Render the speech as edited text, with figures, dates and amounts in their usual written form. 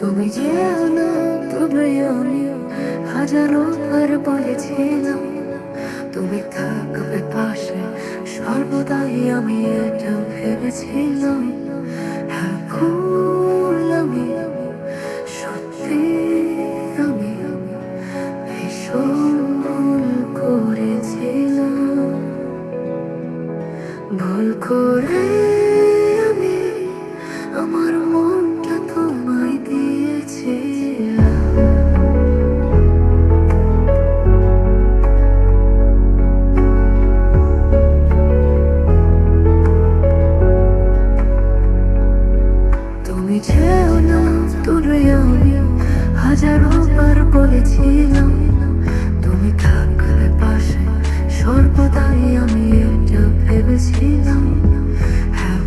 তুমি যেও না, তবে আমি হাজারো বার বলেছিলাম তুমি থাকবে পাশে সর্বদাই, আমি এটা ভেবেছিলাম। হ্যাঁ, ভুল আমি, সত্যি আমি ভীষণ ভুল করেছিলাম। ভুল করে আমি আমার মনটা তোমায় দিয়েছিলাম। তুমি যেও না, দূরে আমি হাজারো বার বলেছিলাম তুমি থাকবে পাশে সর্বদাই, আমি এটা ভেবেছিলাম। হ্যাঁ,